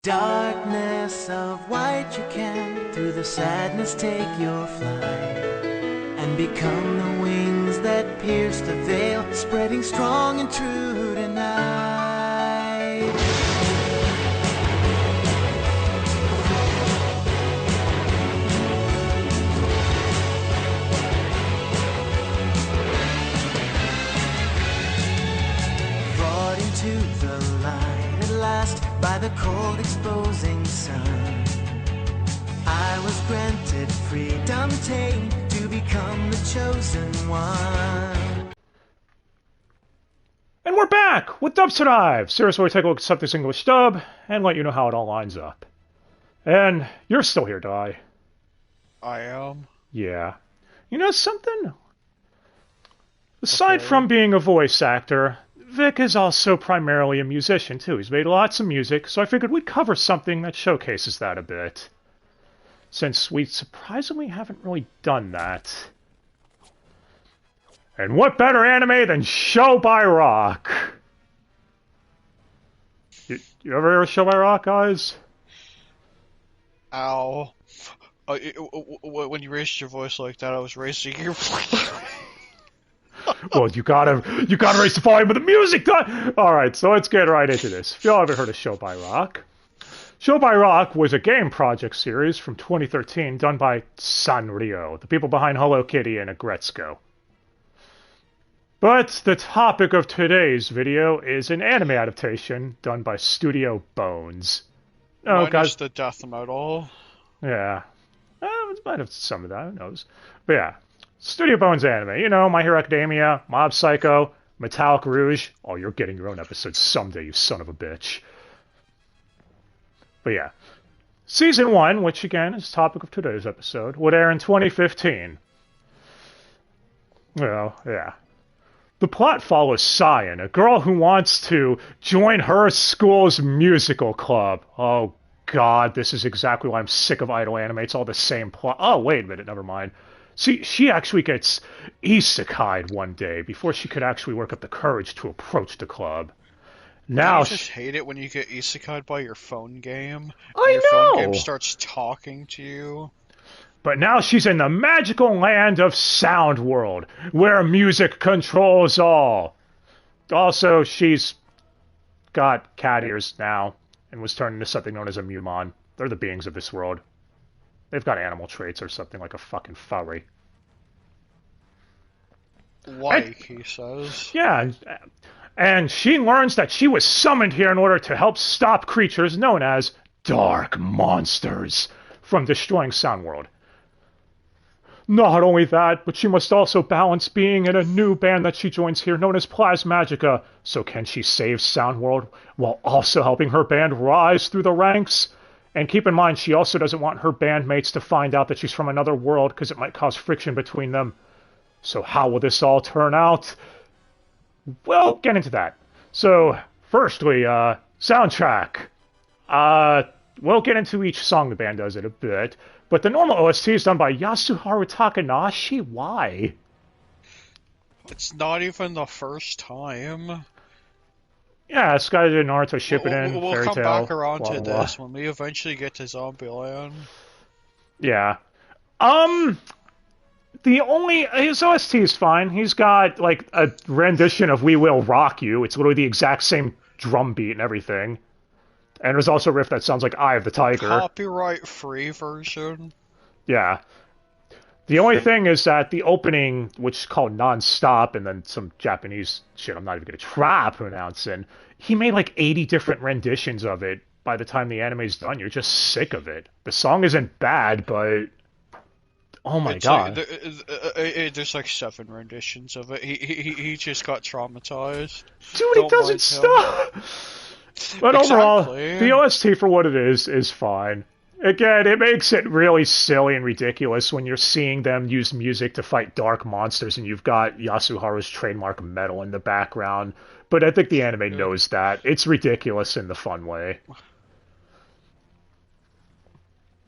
Darkness of white you can, through the sadness take your flight, and become the wings that pierce the veil, spreading strong and true tonight. Brought into the light at last by the cold exposing sun, I was granted freedom tamed to become the chosen one. And we're back with Dubster Dive, series where we take a look at something's English dub and let you know how it all lines up. And you're still here, Di. I am. Yeah. You know something? Aside from being a voice actor, Vic is also primarily a musician, too. He's made lots of music, so I figured we'd cover something that showcases that a bit. Since we surprisingly haven't really done that. And what better anime than Show by Rock? You ever hear of Show by Rock, guys? Ow. When you raised your voice like that, I was raising your voice. Well, you gotta raise the volume of the music. Alright, so let's get right into this. If y'all ever heard of Show by Rock. Show by Rock was a game project series from 2013 done by Sanrio, the people behind Hello Kitty and Agretzko. But the topic of today's video is an anime adaptation done by Studio Bones. Oh, guys, the death metal. Yeah. It might have some of that, who knows. But yeah. Studio Bones anime. You know, My Hero Academia, Mob Psycho, Metallic Rouge. Oh, you're getting your own episode someday, you son of a bitch. But yeah. Season 1, which again is the topic of today's episode, would air in 2015. Well, yeah. The plot follows Cyan, a girl who wants to join her school's musical club. Oh god, this is exactly why I'm sick of idol anime. It's all the same plot. Oh, wait a minute, never mind. See, she actually gets isekai'd one day before she could actually work up the courage to approach the club. Now I just hate it when you get isekai'd by your phone game. I your know! phone game starts talking to you. But now she's in the magical land of Sound World, where music controls all. Also, she's got cat ears now, and was turned into something known as a Mumon. They're the beings of this world. They've got animal traits or something like a fucking furry. He says. Yeah, and she learns that she was summoned here in order to help stop creatures known as dark monsters from destroying Sound World. Not only that, but she must also balance being in a new band that she joins here known as Plasmagica. So can she save Sound World while also helping her band rise through the ranks? And keep in mind, she also doesn't want her bandmates to find out that she's from another world because it might cause friction between them. So how will this all turn out? Well, get into that. So, firstly, soundtrack. We'll get into each song the band does in a bit, but the normal OST is done by Yasuharu Takanashi. Why? It's not even the first time. Yeah, this guy did Naruto Shippuden, We'll Fairy come Tail, back around blah, to blah, this when we eventually get to Zombieland. Yeah. His OST is fine. He's got, like, a rendition of We Will Rock You. It's literally the exact same drum beat and everything. And there's also a riff that sounds like Eye of the Tiger. Copyright-free version. Yeah. The only thing is that the opening, which is called Non-Stop, and then some Japanese shit I'm not even going to try pronouncing, he made like 80 different renditions of it. By the time the anime's done, you're just sick of it. The song isn't bad, but... Oh my god. There's like 7 renditions of it. He just got traumatized. Dude, it doesn't stop! But overall, the OST for what it is fine. Again, it makes it really silly and ridiculous when you're seeing them use music to fight dark monsters and you've got Yasuharu's trademark metal in the background. But I think the anime knows that. It's ridiculous in the fun way.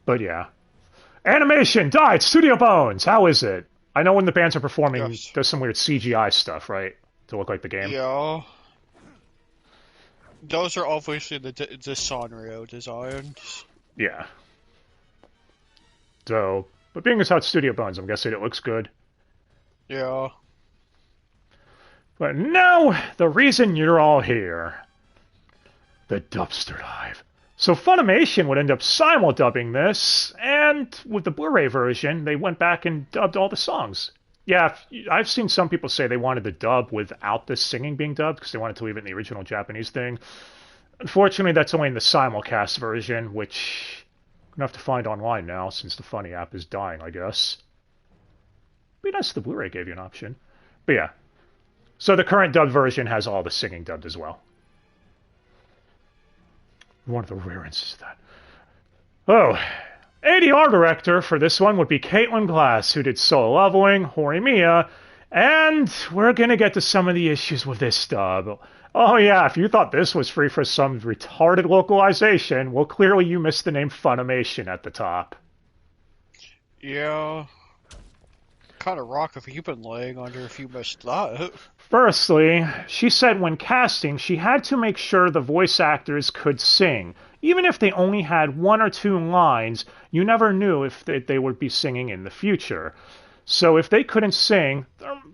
But yeah. Animation, died, Studio Bones, how is it? I know when the bands are performing, there's some weird CGI stuff, right? To look like the game. Yeah. Those are obviously the Sanrio designs. Yeah. So, but being as how it's Studio Bones, I'm guessing it looks good. Yeah. But now, the reason you're all here. The Dubster Dive. So Funimation would end up simul-dubbing this, and with the Blu-ray version, they went back and dubbed all the songs. Yeah, I've seen some people say they wanted the dub without the singing being dubbed, because they wanted to leave it in the original Japanese thing. Unfortunately, that's only in the simulcast version, which I'm going to have to find online now, since the Funny app is dying, I guess. Be nice if the Blu-ray gave you an option. But yeah. So the current dubbed version has all the singing dubbed as well. One of the rare instances of that. Oh, ADR director for this one would be Caitlin Glass, who did Solo Leveling, Horimiya, and we're going to get to some of the issues with this dub. Oh yeah, if you thought this was free for some retarded localization, well clearly you missed the name Funimation at the top. Yeah. Kind of rock if you've been laying under if you missed that. Firstly, she said when casting, she had to make sure the voice actors could sing. Even if they only had 1 or 2 lines, you never knew if they would be singing in the future. So if they couldn't sing,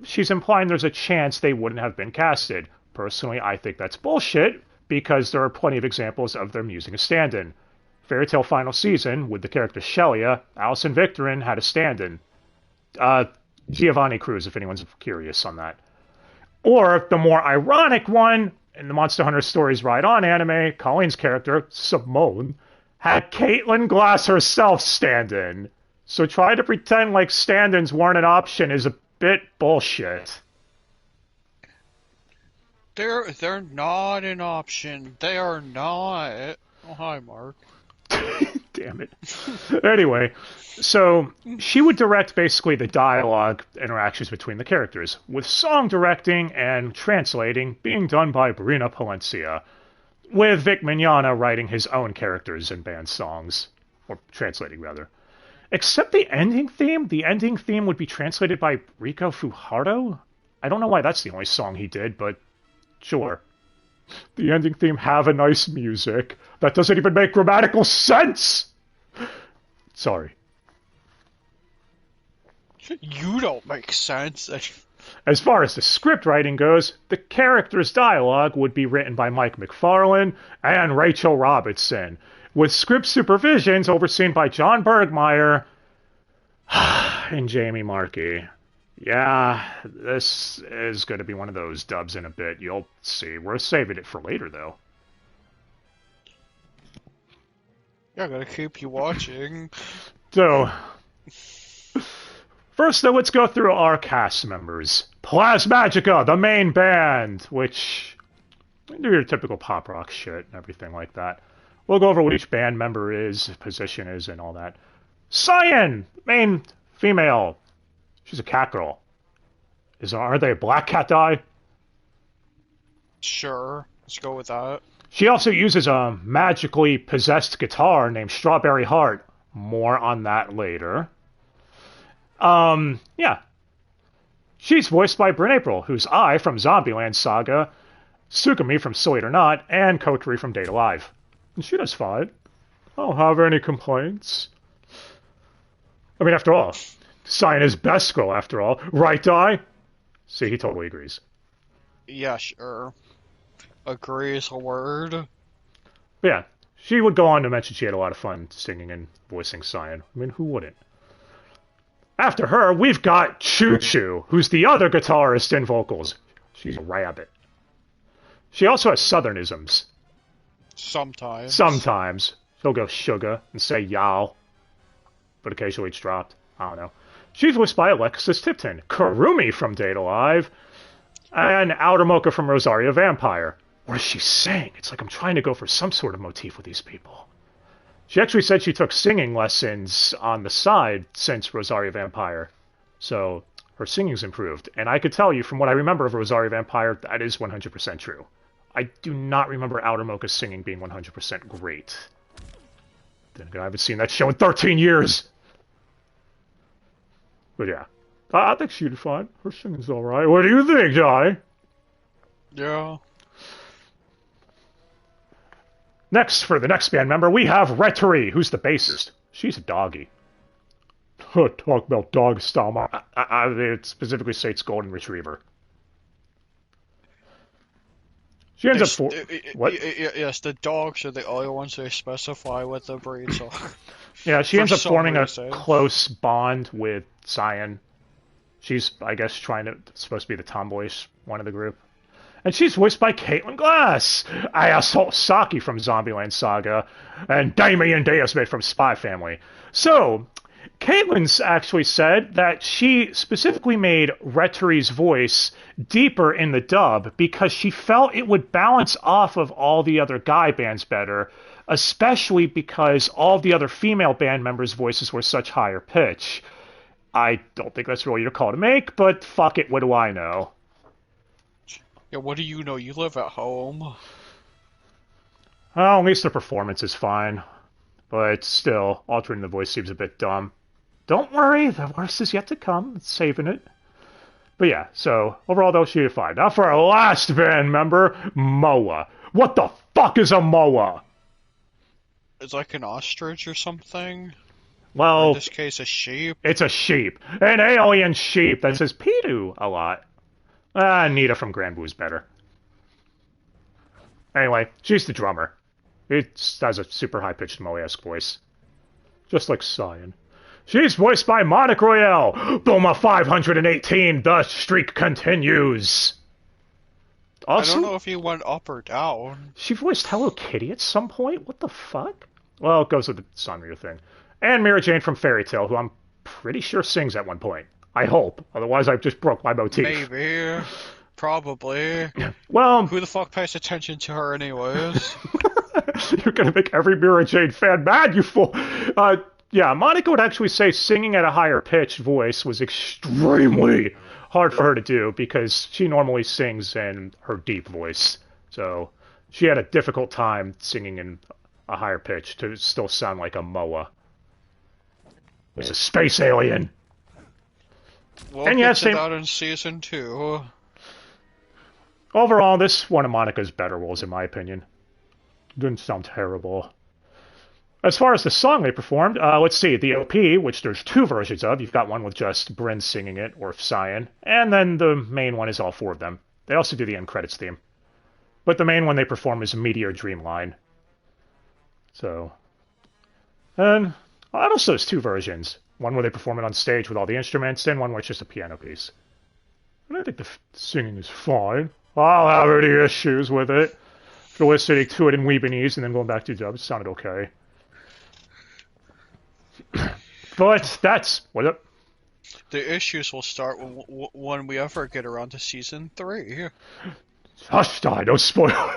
she's implying there's a chance they wouldn't have been casted. Personally, I think that's bullshit, because there are plenty of examples of them using a stand-in. Fairy Tail Final Season, with the character Shelia, Alison Victorin had a stand-in. Giovanni Cruz, if anyone's curious on that. Or the more ironic one, in the Monster Hunter Stories Ride On anime, Colleen's character, Simone, had Caitlin Glass herself stand in. So try to pretend like stand-ins weren't an option is a bit bullshit. They're not an option. They are not. Oh, hi, Mark. Damn it. Anyway, so she would direct basically the dialogue interactions between the characters, with song directing and translating being done by Brina Palencia, with Vic Mignogna writing his own characters and band songs, or translating rather. Except the ending theme would be translated by Rico Fuhardo? I don't know why that's the only song he did, but sure. The ending theme have a nice music. That doesn't even make grammatical sense! Sorry. You don't make sense. As far as the script writing goes, the characters' dialogue would be written by Mike McFarlane and Rachel Robinson, with script supervisions overseen by John Bergmeyer and Jamie Marchi. Yeah, this is going to be one of those dubs in a bit. You'll see. We're saving it for later, though. Yeah, I gotta keep you watching. So, first, though, let's go through our cast members. Plasmagica, the main band, which do your typical pop rock shit and everything like that. We'll go over what each band member is, position is, and all that. Cyan, main female. She's a cat girl. Aren't they a black cat dye? Sure, let's go with that. She also uses a magically possessed guitar named Strawberry Heart. More on that later. Yeah. She's voiced by Bryn April, who's I from Zombieland Saga, Sukami from Soy It or Not, and Kokiri from Date Alive. And she does fine. I don't have any complaints. I mean, after all, Cyan is best girl, after all. Right, Di? See, he totally agrees. Yeah, sure. Agree is a word. But yeah, she would go on to mention she had a lot of fun singing and voicing Cyan. I mean, who wouldn't? After her, we've got Choo Choo, who's the other guitarist in vocals. She's a rabbit. She also has southernisms. Sometimes. Sometimes. She'll go sugar and say y'all. But occasionally it's dropped. I don't know. She's voiced by Alexis Tipton, Karumi from Date Alive, and Outer Mocha from Rosario Vampire. What does she sing? It's like I'm trying to go for some sort of motif with these people. She actually said she took singing lessons on the side since Rosario Vampire. So her singing's improved. And I could tell you from what I remember of Rosario Vampire, that is 100% true. I do not remember Outer Mocha's singing being 100% great. Then again, I haven't seen that show in 13 years. But yeah, I think she did fine. Her singing's alright. What do you think, Jai? Yeah. Next, for the next band member, we have Rettery, who's the bassist. She's a doggy. Talk about dog style. It specifically states golden retriever. She ends up what? Yes, the dogs are the only ones they specify what the breeds are. Yeah, she ends up forming a close bond with Cyan. She's, I guess, supposed to be the tomboyish one of the group. And she's voiced by Caitlin Glass, Asshole Saki from Zombieland Saga, and Damien Deismid from Spy Family. So, Caitlin's actually said that she specifically made Rettery's voice deeper in the dub because she felt it would balance off of all the other guy bands better, especially because all the other female band members' voices were such higher pitch. I don't think that's really your call to make, but fuck it, what do I know? Yeah, what do you know? You live at home. Well, at least the performance is fine. But still, altering the voice seems a bit dumb. Don't worry, the worst is yet to come. It's saving it. But yeah, so overall though, she did fine. Now for our last band member, Moa. What the fuck is a Moa? It's like an ostrich or something? Well, or in this case, a sheep? It's a sheep. An alien sheep that says Pidu a lot. Nita from Grand Blue's better. Anyway, she's the drummer. It has a super high-pitched Moe-esque voice. Just like Cyan. She's voiced by Monica Royale. Boma 518, the streak continues. Also, I don't know if he went up or down. She voiced Hello Kitty at some point? What the fuck? Well, it goes with the Sanrio thing. And Mira Jane from Fairy Tail, who I'm pretty sure sings at one point. I hope. Otherwise, I've just broke my motif. Maybe. Probably. Well... Who the fuck pays attention to her anyways? You're gonna make every Mira Jane fan mad, you fool! Yeah, Monica would actually say singing at a higher pitched voice was extremely hard for her to do because she normally sings in her deep voice. So she had a difficult time singing in a higher pitch to still sound like a Moa. It's a space alien! We'll get to that in Season 2. Overall, this one of Monica's better roles, in my opinion. Didn't sound terrible. As far as the song they performed, let's see. The OP, which there's two versions of. You've got one with just Bryn singing it, or Cyan. And then the main one is all four of them. They also do the end credits theme. But the main one they perform is Meteor Dreamline. So... And also there's two versions. One where they perform it on stage with all the instruments, and one where it's just a piano piece. And I think the singing is fine. I'll have any issues with it. After listening to it in Weebinese and then going back to dubs, it sounded okay. But that's... What up? The issues will start when we ever get around to Season 3. Hush, die, no spoil.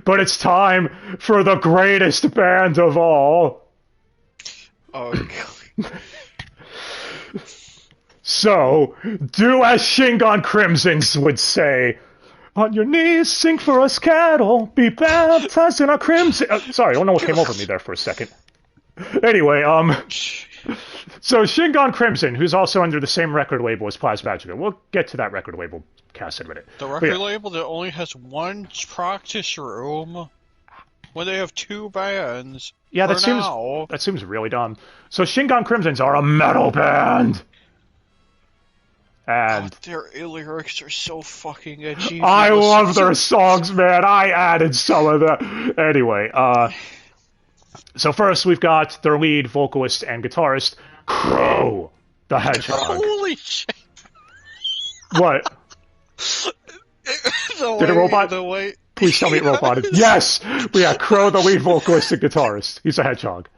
But it's time for the greatest band of all. Oh, God. So, do as Shingon Crimsons would say. On your knees, sing for us cattle, be baptized in our crimson... sorry, I don't know what came over me there for a second. Anyway, so Shingon Crimson, who's also under the same record label as Plasmagica. We'll get to that record label cast in a minute. The record label that only has one practice room when they have two bands. Yeah, that seems really dumb. So Shingon Crimsons are a metal band. And God, their lyrics are so fucking edgy. I love their songs, man. I added some of them. Anyway, so first we've got their lead vocalist and guitarist, Crow the Hedgehog. Holy shit! What? Did a robot? Please tell me it roboted. Yes! We got Crow, the lead vocalist and guitarist. He's a hedgehog.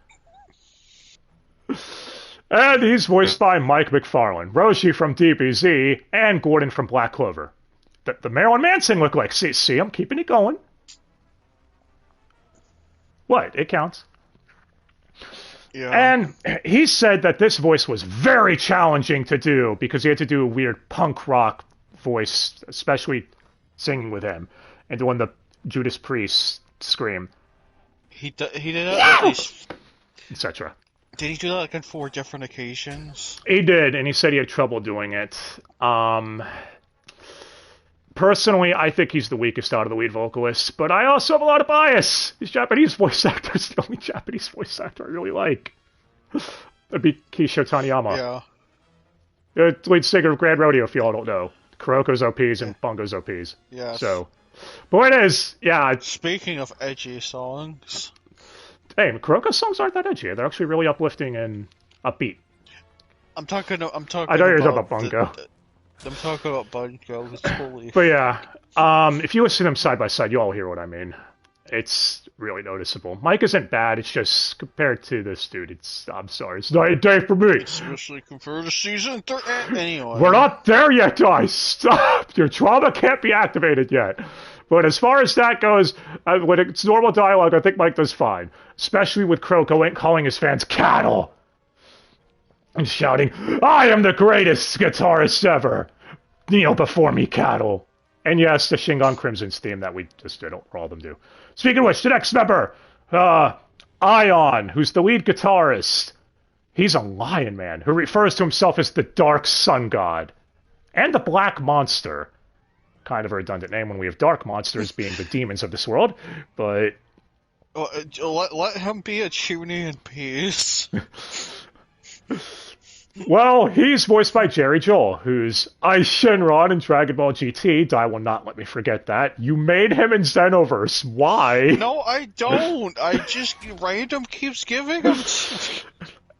And he's voiced by Mike McFarlane, Roshi from DBZ, and Gordon from Black Clover. The Marilyn Manson look like. See, I'm keeping it going. What? It counts. Yeah. And he said that this voice was very challenging to do because he had to do a weird punk rock voice, especially singing with him, and doing the Judas Priest scream. He did that at least... etc. Did he do that like on 4 different occasions? He did, and he said he had trouble doing it. Personally, I think he's the weakest out of the lead vocalists, but I also have a lot of bias. His Japanese voice actor is the only Japanese voice actor I really like. That'd be Kisho Taniyama. Yeah. The lead singer of Grand Rodeo, if y'all don't know. Kuroko's OPs and Bungo's OPs. Yes. So, point is, yeah. Speaking of edgy songs... Hey, Kuroko's songs aren't that edgy. They're actually really uplifting and upbeat. I'm talking I thought you were talking about Bungo. I'm talking about Bungo. It's totally... But yeah, if you listen to them side by side, you all hear what I mean. It's really noticeable. Mike isn't bad, it's just, compared to this dude, I'm sorry, it's not a day for me. Especially compared to season 3. Anyway. We're not there yet, guys! Stop! Your trauma can't be activated yet. But as far as that goes, when it's normal dialogue, I think Mike does fine. Especially with Kuroko calling his fans cattle. And shouting, I am the greatest guitarist ever! Kneel before me, cattle! And yes, the Shingon Crimson's theme that we just did, all of them do. Speaking of which, the next member, Ion, who's the lead guitarist. He's a lion man who refers to himself as the Dark Sun God. And the Black Monster. Kind of a redundant name when we have dark monsters being the demons of this world, but... Let him be a tuning in peace. Well, he's voiced by Jerry Joel, who's Ice Shenron in Dragon Ball GT. Dai will not let me forget that. You made him in Xenoverse. Why? No, I don't. I just random keeps giving him.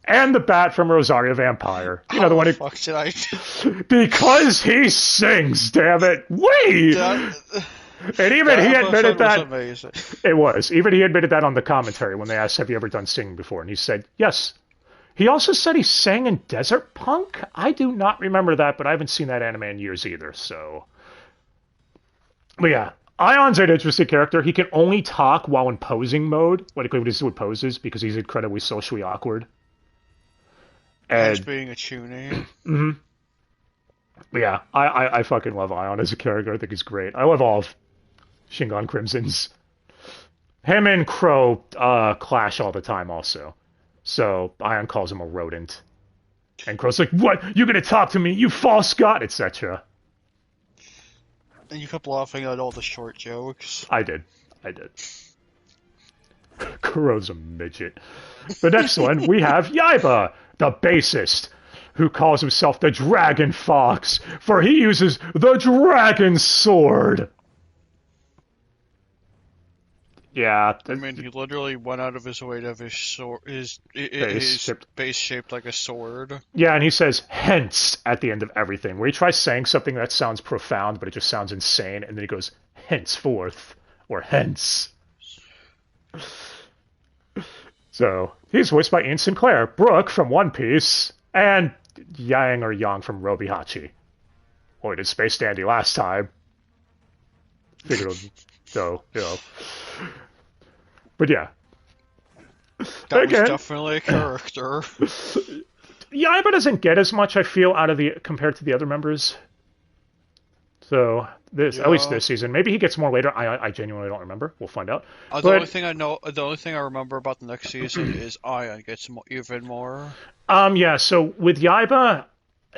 And the bat from Rosario Vampire. You know, the one who... fuck did I do? Because he sings, damn it. Wait! And even he admitted that... Amazing. It was. Even he admitted that on the commentary when they asked, have you ever done singing before? And he said, yes. He also said he sang in Desert Punk? I do not remember that, but I haven't seen that anime in years either, so... But yeah, Ion's an interesting character. He can only talk while in posing mode, when he with poses, because he's incredibly socially awkward. And being a tuning. Mm-hmm. But yeah, I fucking love Ion as a character. I think he's great. I love all of Shingon Crimson's. Him and Crow clash all the time also. So Ion calls him a rodent. And Crow's like, what? You gonna talk to me, you false god, etc. And you kept laughing at all the short jokes. I did. Crow's a midget. The next one, we have Yaiba, the bassist, who calls himself the Dragon Fox, for he uses the Dragon Sword. Yeah. I mean, he literally went out of his way to have his sword, his base shaped like a sword. Yeah, and he says hence at the end of everything, where he tries saying something that sounds profound, but it just sounds insane, and then he goes henceforth, or hence. So, he's voiced by Ian Sinclair, Brooke from One Piece, and Yang or Yang from Robihachi. Well, he did Space Dandy last time. Figured so, you know. But yeah. That was definitely a character. Yaiba doesn't get as much, I feel, out of compared to the other members. So, at least this season. Maybe he gets more later. I genuinely don't remember. We'll find out. The only thing I remember about the next season is Ion gets even more. Yeah, so with Yaiba,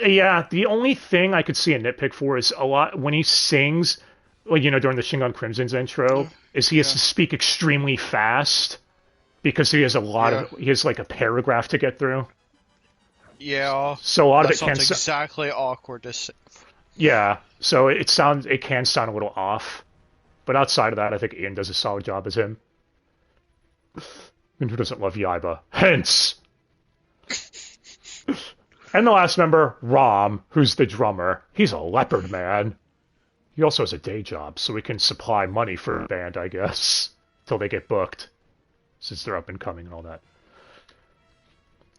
yeah, the only thing I could see a nitpick for is a lot, when he sings, like, you know, during the Shingon Crimson's intro, is he has to speak extremely fast, because he has he has like a paragraph to get through. Yeah. So a lot of it sounds exactly awkward to say. Yeah, so it can sound a little off, but outside of that, I think Ian does a solid job as him. And who doesn't love Yaiba? Hence! And the last member, Rom, who's the drummer. He's a leopard man. He also has a day job, so he can supply money for a band, I guess, till they get booked, since they're up and coming and all that.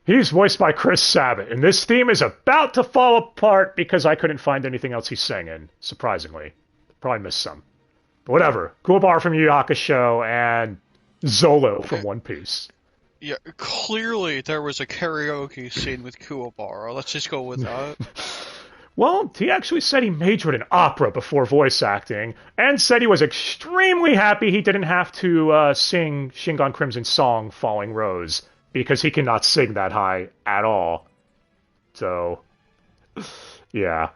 He's voiced by Chris Sabat, and this theme is about to fall apart because I couldn't find anything else he sang in, surprisingly. Probably missed some. But whatever. Kuwabara from Yu Yu Hakusho and Zolo from One Piece. Yeah, clearly there was a karaoke scene with Kuwabara. Let's just go with that. Well, he actually said he majored in opera before voice acting, and said he was extremely happy he didn't have to sing Shingon Crimson's song, Falling Rose, because he cannot sing that high at all. So, yeah.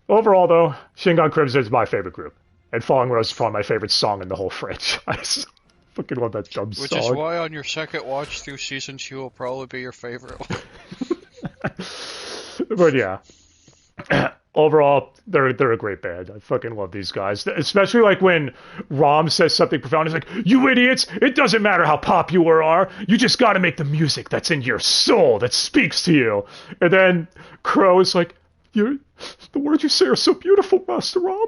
Overall, though, Shingon Crimson is my favorite group, and Falling Rose is probably my favorite song in the whole franchise. Fucking love that dumb Which song. is why on your second watch through season 2 will probably be your favorite one. But yeah, overall, they're a great band. I fucking love these guys, especially like when Rom says something profound. He's like, "You idiots! It doesn't matter how popular you are. You just got to make the music that's in your soul that speaks to you." And then Crow is like, "You, the words you say are so beautiful, Master Rom.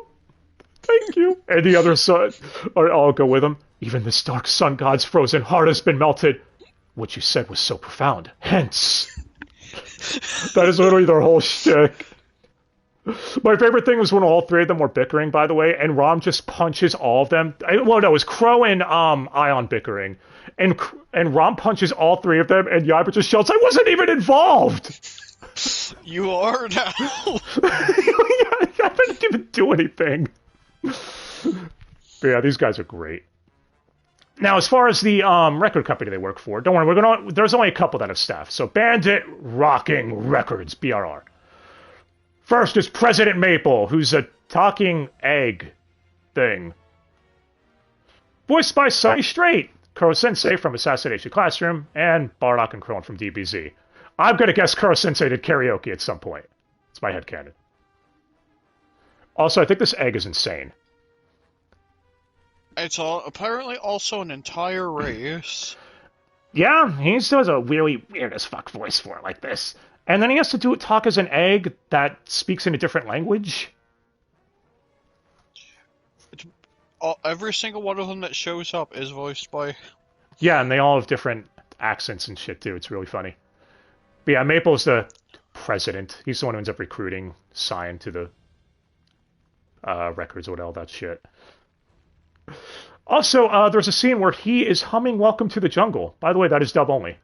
Thank you." And the other side, I'll go with him. "Even this dark sun god's frozen heart has been melted. What you said was so profound. Hence." That is literally their whole shtick. My favorite thing was when all three of them were bickering, by the way, and Rom just punches all of them. Well, no, it was Crow and Ion bickering. And Rom punches all three of them, and Yaiba just shouts, "I wasn't even involved!" You are now! I didn't even do anything. But yeah, these guys are great. Now, as far as the record company they work for, don't worry, there's only a couple that have staff. So Bandit Rocking Records, BRR. First is President Maple, who's a talking egg thing. Voiced by Sunny Straight, Kuro Sensei from Assassination Classroom, and Bardock and Crone from DBZ. I'm gonna guess Kuro Sensei did karaoke at some point. It's my headcanon. Also, I think this egg is insane. It's apparently also an entire race. Yeah, he does a really weird as fuck voice for it like this. And then he has to talk as an egg that speaks in a different language. Every single one of them that shows up is voiced by... Yeah, and they all have different accents and shit too. It's really funny. But yeah, Maple's the president. He's the one who ends up recruiting Cyan to the records or all that shit. Also, there's a scene where he is humming Welcome to the Jungle. By the way, that is dub only.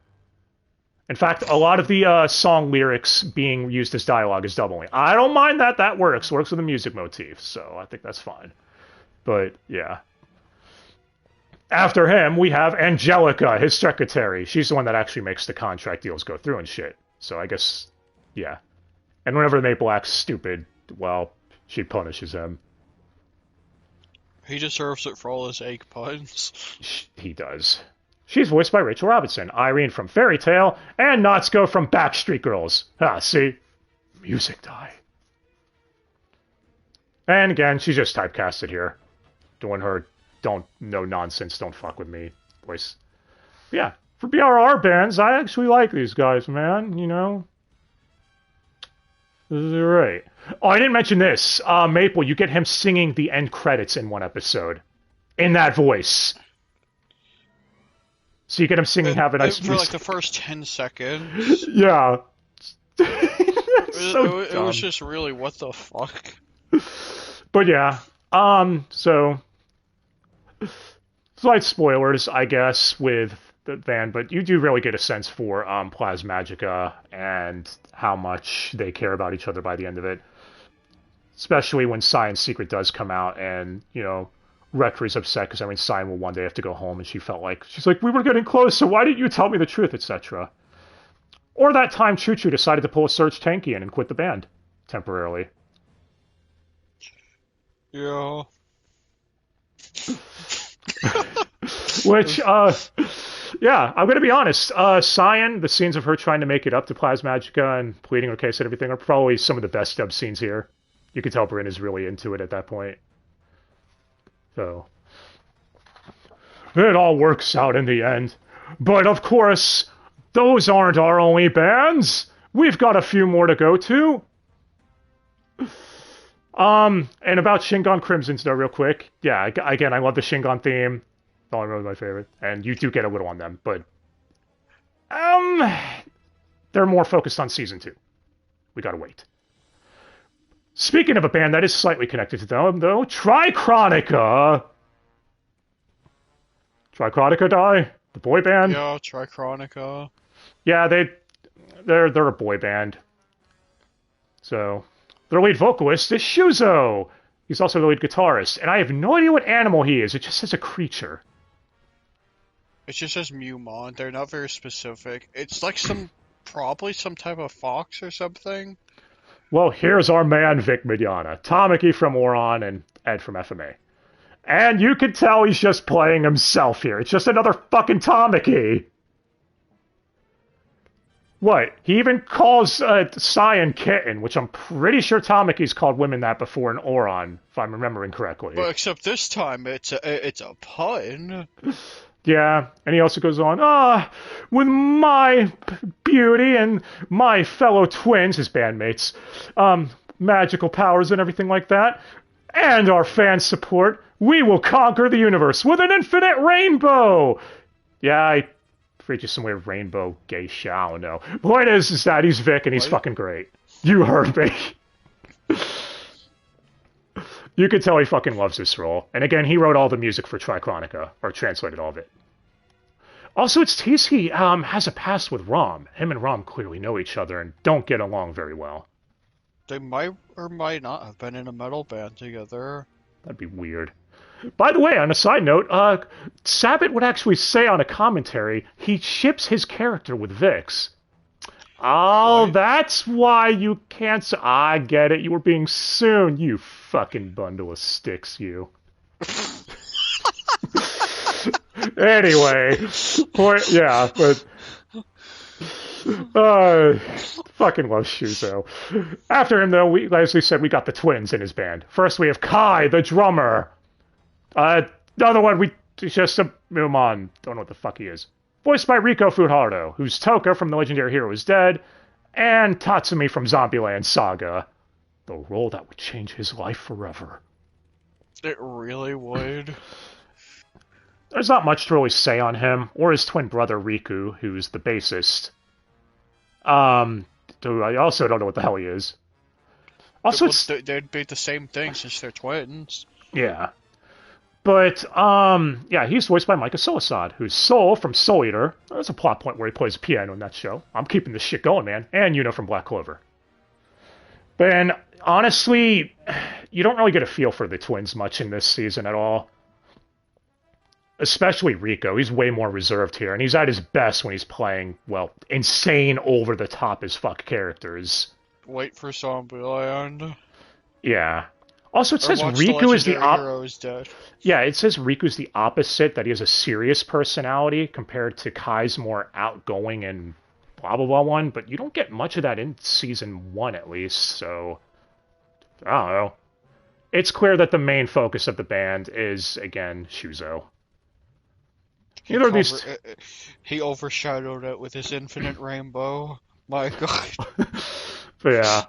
In fact, a lot of the song lyrics being used as dialogue is dub only. I don't mind that. That works. Works with the music motif, so I think that's fine. But, yeah. After him, we have Angelica, his secretary. She's the one that actually makes the contract deals go through and shit. So I guess, yeah. And whenever Maple acts stupid, well, she punishes him. He deserves it for all his egg puns. He does. She's voiced by Rachel Robinson, Irene from Fairy Tail, and Natsuko from Backstreet Girls. Ah, see? Music die. And again, she's just typecasted here. Doing her no nonsense, don't fuck with me voice. But yeah, for BRR bands, I actually like these guys, man. You know? This is right. Oh, I didn't mention this. Maple, you get him singing the end credits in one episode. In that voice. So you get him singing Have a Nice For like the first 10 seconds. Yeah. It was just really, what the fuck? But yeah. So slight spoilers, I guess, with the band, but you do really get a sense for Plasmagica and how much they care about each other by the end of it. Especially when Cyan's secret does come out, and, you know, Rectory's upset because Cyan will one day have to go home, and she's like, we were getting close, so why didn't you tell me the truth, etc. Or that time Choo Choo decided to pull a Serge Tankian and quit the band temporarily. Yeah. Which, yeah, I'm going to be honest. Cyan, the scenes of her trying to make it up to Plasmagica and pleading her case and everything are probably some of the best dub scenes here. You can tell Bryn is really into it at that point. So, it all works out in the end. But of course, those aren't our only bands. We've got a few more to go to. And about Shingon Crimson's though, real quick. Yeah, again, I love the Shingon theme. Probably really my favorite. And you do get a little on them, but they're more focused on season 2. We gotta wait. Speaking of a band that is slightly connected to them, though, Tricronica. Tricronica die? The boy band? Yeah, Tricronica. Yeah, they're a boy band. So, their lead vocalist is Shuzo. He's also the lead guitarist, and I have no idea what animal he is. It just says a creature. It just says Mewmon. They're not very specific. It's like probably some type of fox or something. Well, here's our man Vic Mignogna, Tamaki from Oron and Ed from FMA. And you can tell he's just playing himself here. It's just another fucking Tamaki. What? He even calls Cyan Kitten, which I'm pretty sure Tamaki's called women that before in Oron, if I'm remembering correctly. Well, except this time it's a pun. Yeah, and he also goes on, with my beauty and my fellow twins, his bandmates, magical powers and everything like that, and our fan support, we will conquer the universe with an infinite rainbow! Yeah, I read you some weird rainbow gay shit, I don't know. Point is that he's Vic and he's fucking great. You heard me. You could tell he fucking loves this role. And again, he wrote all the music for Trichronica, or translated all of it. Also, it's teased he has a past with Rom. Him and Rom clearly know each other and don't get along very well. They might or might not have been in a metal band together. That'd be weird. By the way, on a side note, Sabat would actually say on a commentary he ships his character with Vix. Oh, what? That's why you can't... I get it. You were being soon, you fucking bundle of sticks, you. Anyway, yeah, but... fucking love Shuzo. After him, though, as we said, we got the twins in his band. First, we have Kai, the drummer. The other one, we just... don't know what the fuck he is. Voiced by Riko Furuharu, who's Toka from The Legendary Hero is Dead, and Tatsumi from Zombieland Saga. The role that would change his life forever. It really would. There's not much to really say on him, or his twin brother Riku, who's the bassist. I also don't know what the hell he is. Also, they'd be the same thing since they're twins. Yeah. But, yeah, he's voiced by Micah Solasad, who's Soul from Soul Eater. There's a plot point where he plays piano in that show. I'm keeping this shit going, man. And Yuno from Black Clover. But honestly, you don't really get a feel for the twins much in this season at all. Especially Rico. He's way more reserved here, and he's at his best when he's playing, well, insane, over-the-top as fuck characters. Wait for Zombieland. Yeah. Also, it says Riku is the Yeah, it says Riku's the opposite, that he has a serious personality compared to Kai's more outgoing and blah blah blah one, but you don't get much of that in season 1 at least, so I don't know. It's clear that the main focus of the band is, again, Shuzo. He overshadowed it with his infinite rainbow. My god. But yeah.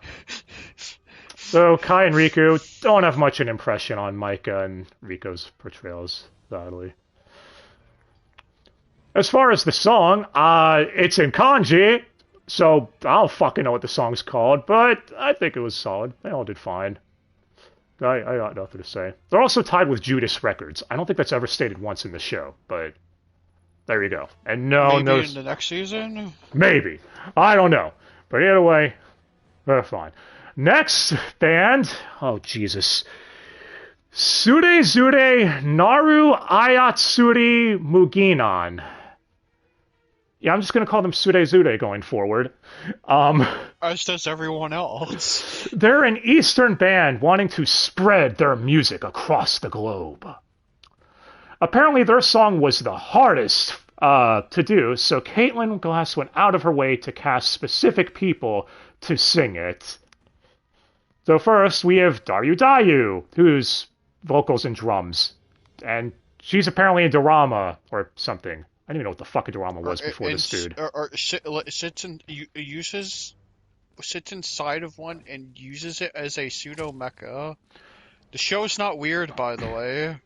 So, Kai and Riku don't have much an impression on Micah and Riko's portrayals, sadly. As far as the song, it's in kanji, so I don't fucking know what the song's called, but I think it was solid. They all did fine. I got nothing to say. They're also tied with Judas Records. I don't think that's ever stated once in the show, but there you go. And maybe in the next season? Maybe. I don't know. But either way, they're fine. Next band, oh Jesus, Surezure Naru Ayatsuri Muginan. Yeah, I'm just going to call them Surezure going forward. As does everyone else. They're an Eastern band wanting to spread their music across the globe. Apparently their song was the hardest to do, so Caitlin Glass went out of her way to cast specific people to sing it. So first, we have Dayu, who's vocals and drums. And she's apparently a Dorama, or something. I didn't even know what the fuck a Dorama was before this dude. Sits inside of one and uses it as a pseudo-mecha. The show's not weird, by the way.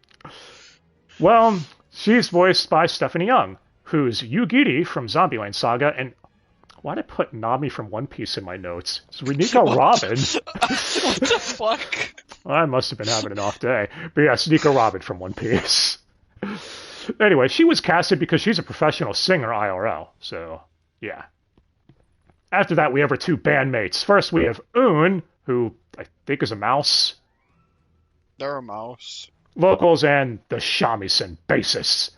Well, she's voiced by Stephanie Young, who's Yugiri from Zombieland Saga, and why did I put Nami from One Piece in my notes? It's Nico Robin. What the fuck? I must have been having an off day. But yes, Nico Robin from One Piece. Anyway, she was casted because she's a professional singer IRL, so yeah. After that, we have her two bandmates. First, we have Un, who I think is a mouse. They're a mouse. Vocals and the shamisen bassists.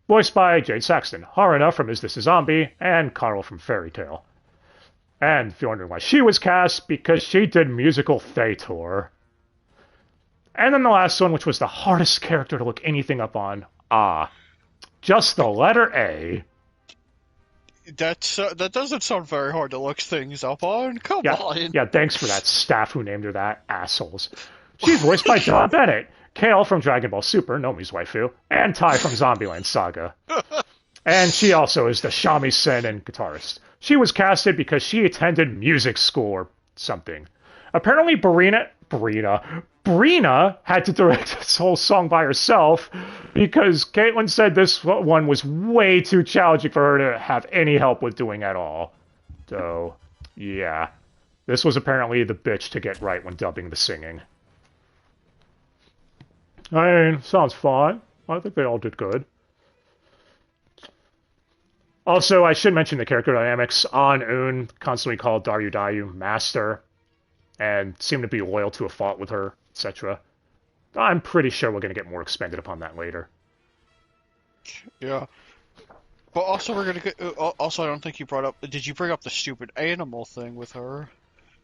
Voiced by Jade Saxton, Haruna from Is This a Zombie, and Carl from Fairy Tail. And if you're wondering why she was cast, because she did musical Theater. And then the last one, which was the hardest character to look anything up on. Just the letter A. That doesn't sound very hard to look things up on. Come on. Yeah, thanks for that staff who named her that, assholes. She's voiced by John Bennett, Kale from Dragon Ball Super, Nomi's waifu, and Tai from Zombieland Saga. And she also is the shamisen and guitarist. She was casted because she attended music school or something. Apparently Brina had to direct this whole song by herself because Caitlin said this one was way too challenging for her to have any help with doing at all. So, yeah. This was apparently the bitch to get right when dubbing the singing. I mean, sounds fine. I think they all did good. Also, I should mention the character dynamics. Un constantly called Dayu master, and seemed to be loyal to a fault with her, etc. I'm pretty sure we're going to get more expanded upon that later. Yeah. But also, we're going to get... also, I don't think you brought up... Did you bring up the stupid animal thing with her?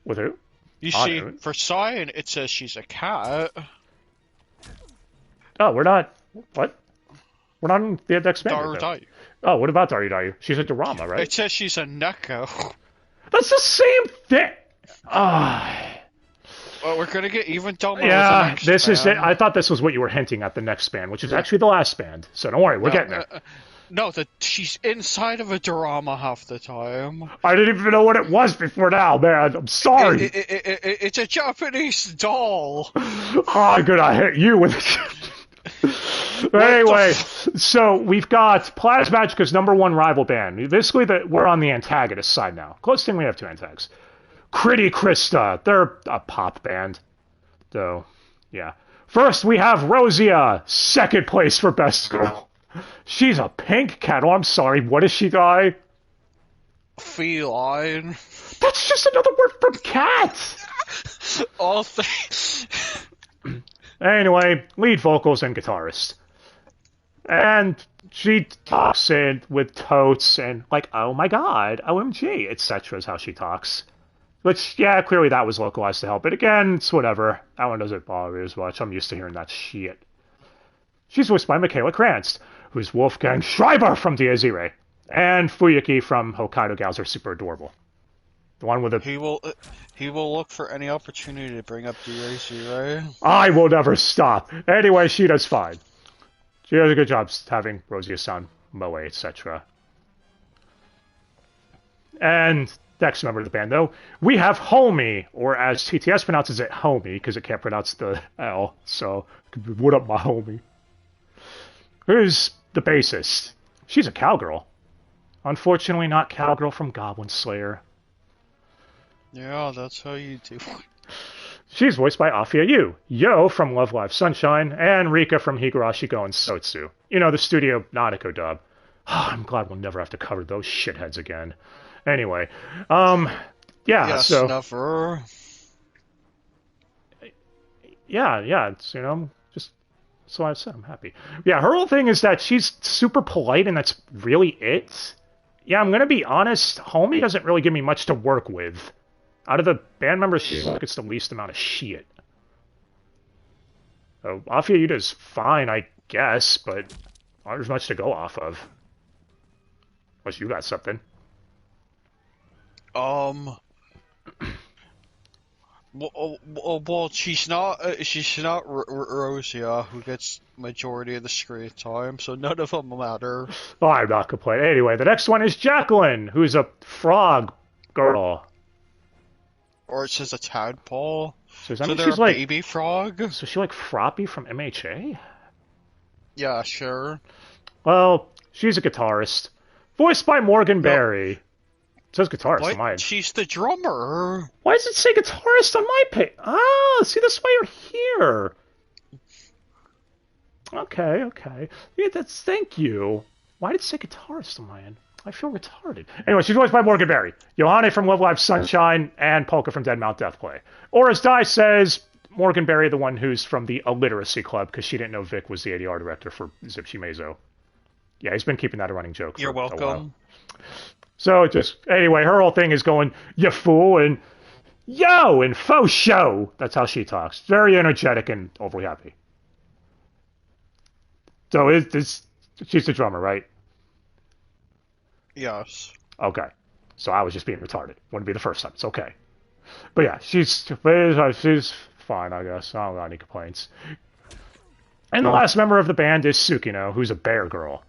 With who? You see, for Cyan, it says she's a cat. Oh, we're not... What? We're not in the expanded. Dayu. Oh, what about Dayu? She's a Dorama, right? It says she's a Neko. That's the same thing! Well, we're gonna get even dumber. Yeah, with the next is it. band. I thought this was what you were hinting at the next band, which is actually the last band. So don't worry, we're getting there. No, she's inside of a Dorama half the time. I didn't even know what it was before now, man. I'm sorry. It's a Japanese doll. Oh, I'm gonna hit you with it. Anyway, so we've got Plasmagic's #1 rival band. Basically, we're on the antagonist side now. Close thing, we have two antagonists. Critty Krista. They're a pop band. So, yeah. First, we have Rosia, second place for Best Girl. She's a pink cat. Oh, I'm sorry. What does she die? Feline. That's just another word for cat. All things. Anyway, lead vocals and guitarist. And she talks in with totes and like, oh my god, OMG, etc. is how she talks. Which, yeah, clearly that was localized to help. But again, it's whatever. That one doesn't bother me as much. I'm used to hearing that shit. She's voiced by Michaela Krantz, who's Wolfgang Schreiber from Diazire, and Fuyuki from Hokkaido Gals are super adorable. The one with the... He will look for any opportunity to bring up Diazire. I will never stop. Anyway, she does fine. She does a good job having Rosia-san, Moe, etc. And... next member of the band, though, we have Homie, or as TTS pronounces it, Homie, because it can't pronounce the L, so, what up, my homie? Who's the bassist? She's a cowgirl. Unfortunately, not cowgirl from Goblin Slayer. Yeah, that's how you do it. She's voiced by Afia Yu, Yo from Love Live Sunshine, and Rika from Higurashi Go and Sotsu. You know, the Studio Nautico dub. I'm glad we'll never have to cover those shitheads again. Anyway, yeah, yes, so... never. Yeah, it's, you know, just... so I said I'm happy. Yeah, her whole thing is that she's super polite, and that's really it. Yeah, I'm gonna be honest, Homie doesn't really give me much to work with. Out of the band members, she gets the least amount of shit. So, Afia Yuda's fine, I guess, but not there's much to go off of. Unless you got something. Well, she's not Rosia, who gets majority of the screen time, so none of them matter. Oh, I'm not complaining. Anyway, the next one is Jacqueline, who's a frog girl. Or it says a tadpole. So they're she's a like baby frog? So she like Froppy from MHA? Yeah, sure. Well, she's a guitarist. Voiced by Morgan Berry. It says guitarist on mine. She's the drummer. Why does it say guitarist on my page? Ah, see, that's why you're here. Okay. Yeah, thank you. Why did it say guitarist on my end? I feel retarded. Anyway, she's voiced by Morgan Berry, Johanne from Love Live Sunshine, and Polka from Dead Mount Deathplay. Or as Dai says, Morgan Berry, the one who's from the Illiteracy Club, because she didn't know Vic was the ADR director for Zipshi Meizo. Yeah, he's been keeping that a running joke for You're welcome. a while. So just anyway, her whole thing is going, "You fool," and "Yo," and "Faux show." That's how she talks. Very energetic and overly happy. So she's the drummer, right? Yes. Okay. So I was just being retarded. Wouldn't be the first time. It's okay. But yeah, she's fine, I guess. I don't got any complaints. And the last member of the band is Tsukino, who's a bear girl.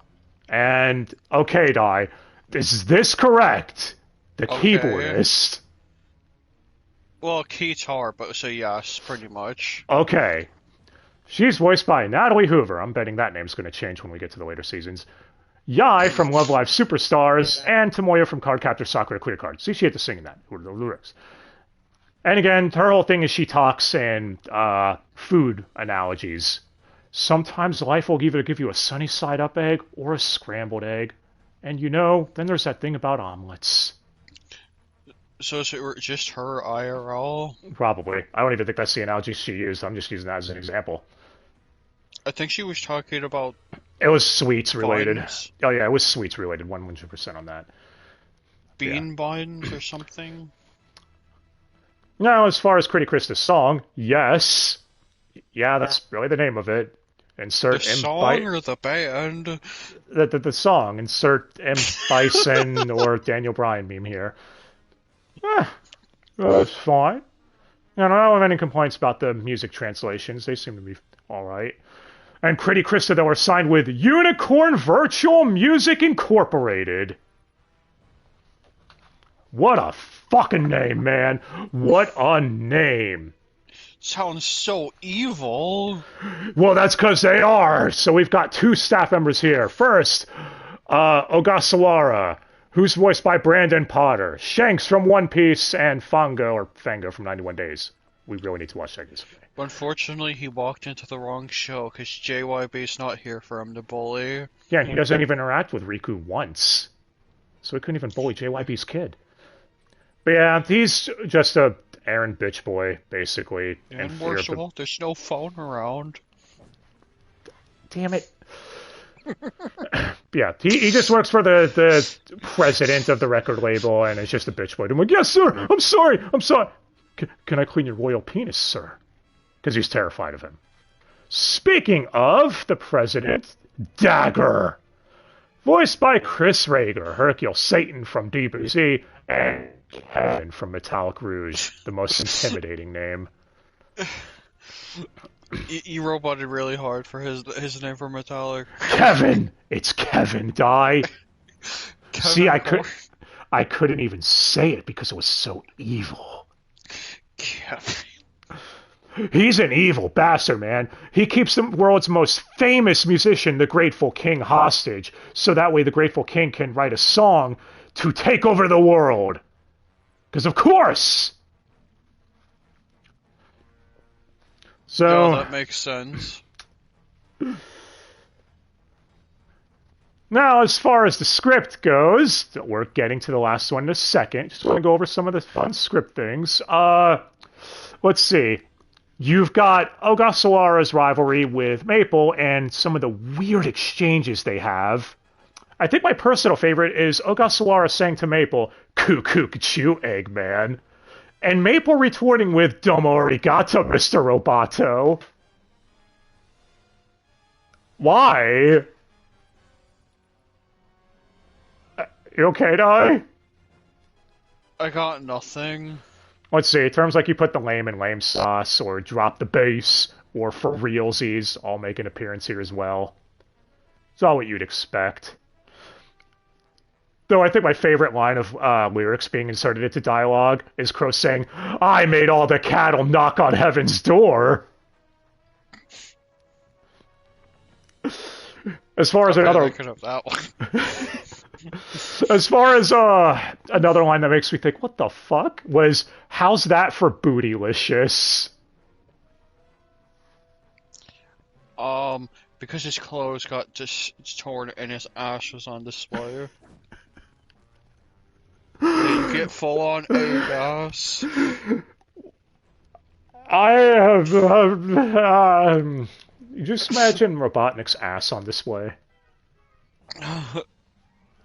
And okay, Dai, is this correct? The keyboardist. Well, guitar, but so yes, pretty much. Okay. She's voiced by Natalie Hoover. I'm betting that name's going to change when we get to the later seasons. Yai from Love Live Superstars, and Tomoya from Cardcaptor Sakura Clear Card. See, she had to sing in that. Who are the lyrics? And again, her whole thing is she talks in food analogies. Sometimes life will either give you a sunny side up egg or a scrambled egg. And then there's that thing about omelets. So is it just her IRL? Probably. I don't even think that's the analogy she used. I'm just using that as an example. I think she was talking about... It was sweets related. Vines? Oh yeah, it was sweets related, 100% on that. Bean vines or something? Now, as far as Critic Krista's song, yes. Yeah, that's really the name of it. Insert The song or the band? The song. Insert M. Bison or Daniel Bryan meme here. That's fine. I don't have any complaints about the music translations. They seem to be alright. And Critic Krista, though, are signed with Unicorn Virtual Music Incorporated. What a fucking name, man. What a name. Sounds so evil. Well, that's because they are. So we've got two staff members here. First, Ogasawara, who's voiced by Brandon Potter. Shanks from One Piece, and Fango from 91 Days. We really need to watch that. Unfortunately, he walked into the wrong show because JYB's not here for him to bully. Yeah, and he doesn't even interact with Riku once. So he couldn't even bully JYB's kid. But yeah, he's just a errand bitch boy, basically. And worse of all, there's no phone around. Damn it. Yeah, he just works for the president of the record label, and is just a bitch boy. I'm like, yes, sir, I'm sorry. Can I clean your royal penis, sir? Because he's terrified of him. Speaking of the president, Dagger. Voiced by Chris Rager, Hercule Satan from DBZ, and Kevin from Metallic Rouge, the most intimidating name. You roboted really hard for his name for Metallic. Kevin! It's Kevin, die! See, I couldn't even say it because it was so evil. Kevin. He's an evil bastard, man. He keeps the world's most famous musician, the Grateful King, hostage, so that way the Grateful King can write a song to take over the world. Because of course! So... Yeah, that makes sense. Now, as far as the script goes, we're getting to the last one in a second. Just want to go over some of the fun script things. Let's see. You've got Ogasawara's rivalry with Maple and some of the weird exchanges they have. I think my personal favorite is Ogasawara saying to Maple, "Cuckoo, chew, Eggman." And Maple retorting with, "Domo arigato, Mr. Roboto." Why? You okay, Dai? I got nothing. Let's see, terms like you put the lame in lame sauce, or drop the bass, or for realsies all make an appearance here as well. It's all what you'd expect. Though I think my favorite line of lyrics being inserted into dialogue is Crow saying, "I made all the cattle knock on heaven's door." As far as another... that one. As far as another line that makes me think, what the fuck, was, "How's that for bootylicious?" Because his clothes got just torn and his ass was on display. You get full on ass. I have... just imagine Robotnik's ass on display.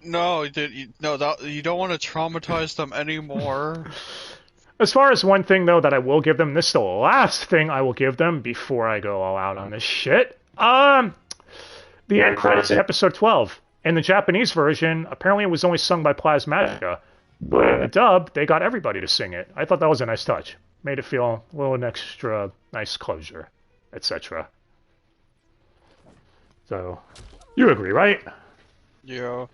No, you don't want to traumatize them anymore. As far as one thing, though, that I will give them, this is the last thing I will give them before I go all out on this shit. The end credits in episode 12. In the Japanese version, apparently it was only sung by Plasmatica. But in the dub, they got everybody to sing it. I thought that was a nice touch. Made it feel a little extra nice closure, etc. So, you agree, right? Yeah.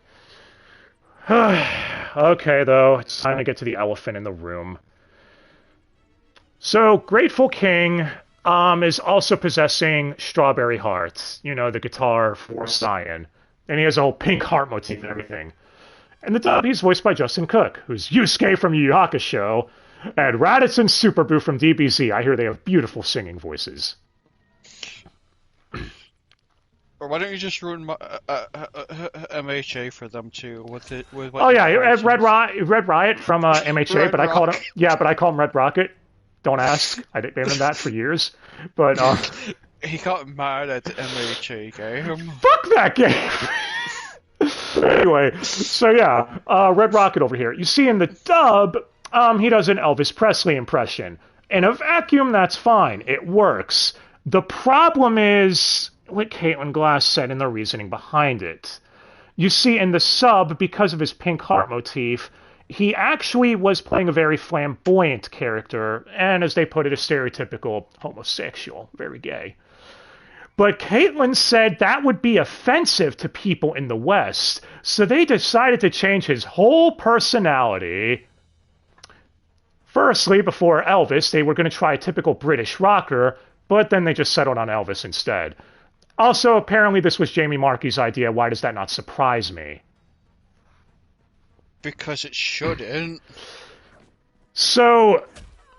Okay, though, it's time to get to the elephant in the room. So, Grateful King is also possessing Strawberry Hearts, you know, the guitar for Cyan. And he has a whole pink heart motif and everything. And the dub, he's voiced by Justin Cook, who's Yusuke from Yu Yu Hakusho, and Raditz and Superboo from DBZ. I hear they have beautiful singing voices. Or why don't you just ruin MHA for them too? Oh yeah, Red Riot from MHA, but I called him Red Rocket. Don't ask. I didn't name him that for years. But he got mad at the MHA game. Fuck that game. Anyway, so yeah, Red Rocket over here. You see in the dub, he does an Elvis Presley impression. In a vacuum, that's fine. It works. The problem is what Caitlin Glass said in the reasoning behind it. You see, in the sub, because of his pink heart motif, he actually was playing a very flamboyant character, and as they put it, a stereotypical homosexual, very gay. But Caitlin said that would be offensive to people in the West, so they decided to change his whole personality. Firstly, before Elvis, they were going to try a typical British rocker, but then they just settled on Elvis instead. Also, apparently this was Jamie Marchi's idea. Why does that not surprise me? Because it shouldn't. So,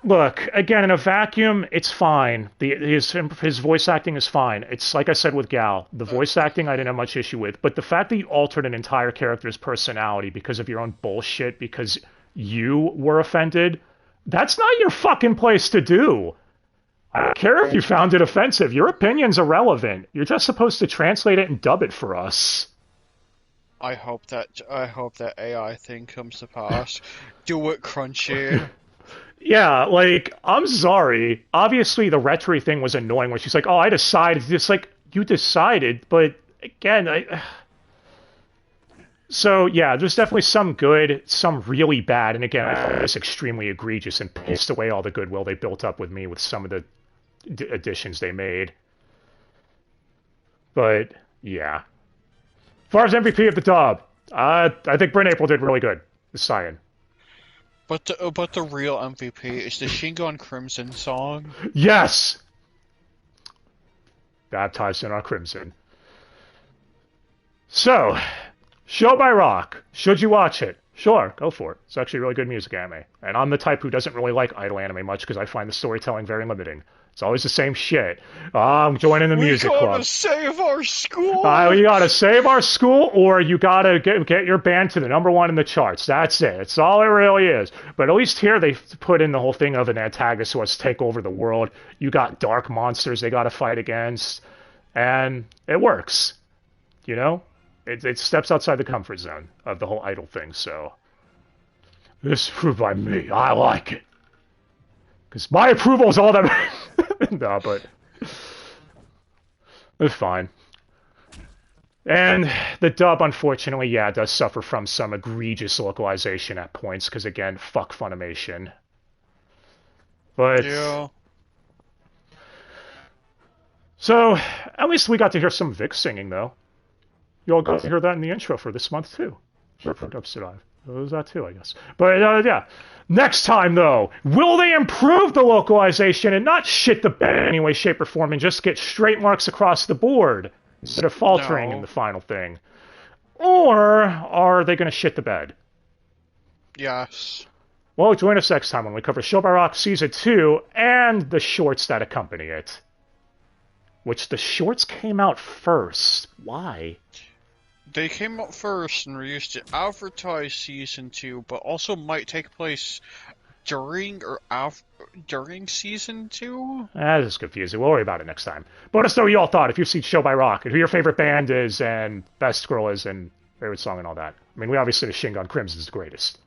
look, again, in a vacuum, it's fine. His voice acting is fine. It's like I said with Gal. The voice acting I didn't have much issue with. But the fact that you altered an entire character's personality because of your own bullshit, because you were offended, that's not your fucking place to do. I don't care if you found it offensive. Your opinion's irrelevant. You're just supposed to translate it and dub it for us. I hope that AI thing comes to pass. Do it, Crunchy. Yeah, like, I'm sorry. Obviously, the Retri thing was annoying when she's like, oh, I decided. It's like, you decided, but again, So, yeah, there's definitely some good, some really bad, and again, I find this extremely egregious and pissed away all the goodwill they built up with me with some of the additions they made. But, yeah. As far as MVP of the dub, I think Bryn April did really good. The Cyan. But the real MVP is the Shingon Crimson song. Yes! Baptized in our crimson. So, Show by Rock. Should you watch it? Sure, go for it. It's actually a really good music anime. And I'm the type who doesn't really like idol anime much because I find the storytelling very limiting. It's always the same shit. I'm joining the music club. We gotta save our school! You gotta save our school, or you gotta get your band to the #1 in the charts. That's it. It's all it really is. But at least here they put in the whole thing of an antagonist who wants to take over the world. You got dark monsters they gotta fight against. And it works. You know? It steps outside the comfort zone of the whole idol thing, so... This is proved by me. I like it. Because my approval is all that... No, but... It's fine. And the dub, unfortunately, yeah, does suffer from some egregious localization at points, because, again, fuck Funimation. But... Yeah. So, at least we got to hear some Vic singing, though. You all got to hear that in the intro for this month, too. For Dubster Live. It was that, too, I guess. But, yeah. Next time, though, will they improve the localization and not shit the bed in any way, shape, or form and just get straight marks across the board instead of faltering in the final thing? Or are they going to shit the bed? Yes. Well, join us next time when we cover Show by Rock Season 2 and the shorts that accompany it. Which the shorts came out first. Why? They came out first and were used to advertise Season 2, but also might take place during Season 2? That is confusing. We'll worry about it next time. But let us know what you all thought. If you've seen Show by Rock, and who your favorite band is, and best girl is, and favorite song and all that. I mean, we obviously the Shingon Crimson's the greatest.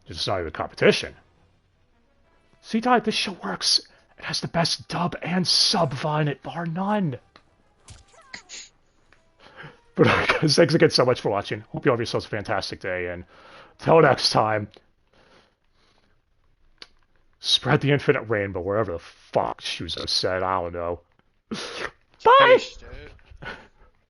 It's not even competition. See, Ty, this show works. It has the best dub and sub on it, bar none. But guys, thanks again so much for watching. Hope you have yourselves a fantastic day, and till next time, spread the infinite rainbow wherever the fuck Shuzo said. I don't know. Bye! Tasty.